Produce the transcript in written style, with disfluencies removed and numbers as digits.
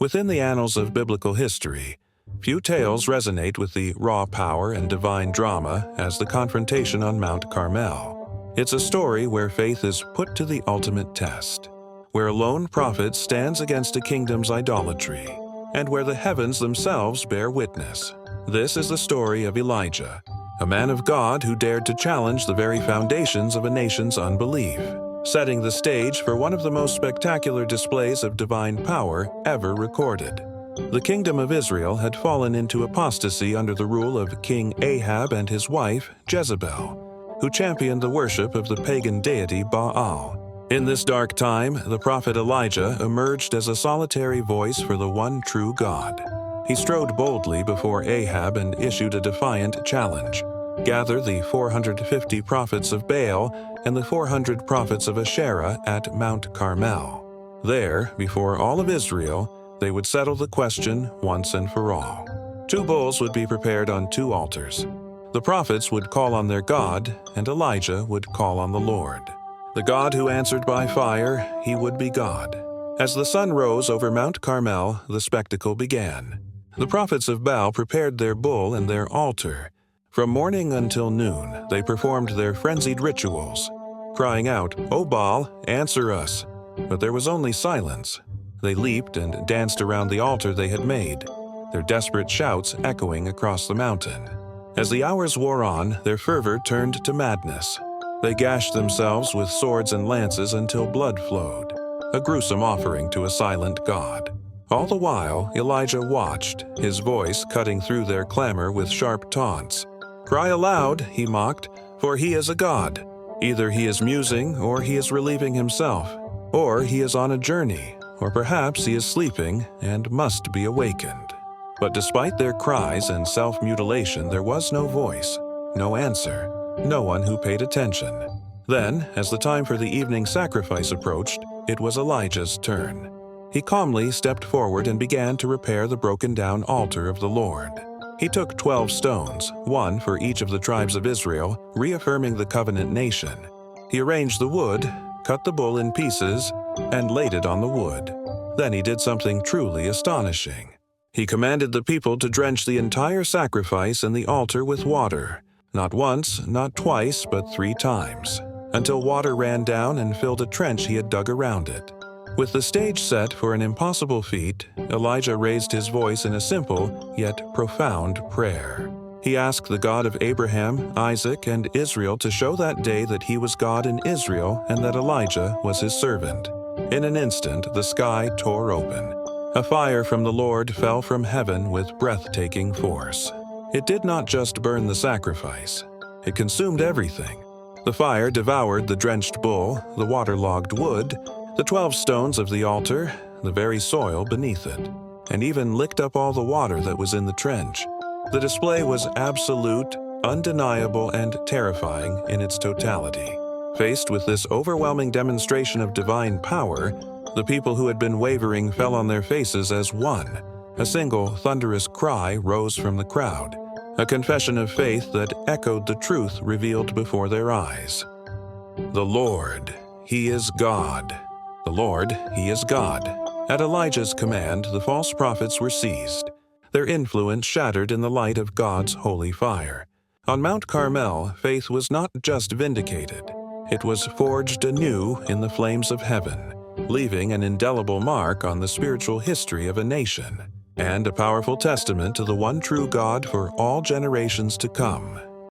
Within the annals of biblical history, few tales resonate with the raw power and divine drama as the confrontation on Mount Carmel. It's a story where faith is put to the ultimate test, where a lone prophet stands against a kingdom's idolatry, and where the heavens themselves bear witness. This is the story of Elijah, a man of God who dared to challenge the very foundations of a nation's unbelief, setting the stage for one of the most spectacular displays of divine power ever recorded. The kingdom of Israel had fallen into apostasy under the rule of King Ahab and his wife, Jezebel, who championed the worship of the pagan deity Baal. In this dark time, the prophet Elijah emerged as a solitary voice for the one true God. He strode boldly before Ahab and issued a defiant challenge. Gather the 450 prophets of Baal and the 400 prophets of Asherah at Mount Carmel. There, before all of Israel, they would settle the question once and for all. 2 bulls would be prepared on 2 altars. The prophets would call on their God, and Elijah would call on the Lord. The God who answered by fire, he would be God. As the sun rose over Mount Carmel, the spectacle began. The prophets of Baal prepared their bull and their altar. From morning until noon, they performed their frenzied rituals, crying out, "O Baal, answer us!" But there was only silence. They leaped and danced around the altar they had made, their desperate shouts echoing across the mountain. As the hours wore on, their fervor turned to madness. They gashed themselves with swords and lances until blood flowed, a gruesome offering to a silent God. All the while, Elijah watched, his voice cutting through their clamor with sharp taunts. "Cry aloud," he mocked, "for he is a god. Either he is musing, or he is relieving himself, or he is on a journey, or perhaps he is sleeping and must be awakened." But despite their cries and self-mutilation, there was no voice, no answer, no one who paid attention. Then, as the time for the evening sacrifice approached, it was Elijah's turn. He calmly stepped forward and began to repair the broken-down altar of the Lord. He took 12 stones, 1 for each of the tribes of Israel, reaffirming the covenant nation. He arranged the wood, cut the bull in pieces, and laid it on the wood. Then he did something truly astonishing. He commanded the people to drench the entire sacrifice and the altar with water, not once, not twice, but 3 times, until water ran down and filled a trench he had dug around it. With the stage set for an impossible feat, Elijah raised his voice in a simple yet profound prayer. He asked the God of Abraham, Isaac, and Israel to show that day that he was God in Israel and that Elijah was his servant. In an instant, the sky tore open. A fire from the Lord fell from heaven with breathtaking force. It did not just burn the sacrifice. It consumed everything. The fire devoured the drenched bull, the waterlogged wood, the 12 stones of the altar, the very soil beneath it, and even licked up all the water that was in the trench. The display was absolute, undeniable, and terrifying in its totality. Faced with this overwhelming demonstration of divine power, the people who had been wavering fell on their faces as one. A single thunderous cry rose from the crowd, a confession of faith that echoed the truth revealed before their eyes. The Lord, He is God. The Lord, He is God. At Elijah's command, the false prophets were seized, their influence shattered in the light of God's holy fire. On Mount Carmel, faith was not just vindicated, it was forged anew in the flames of heaven, leaving an indelible mark on the spiritual history of a nation, and a powerful testament to the one true God for all generations to come.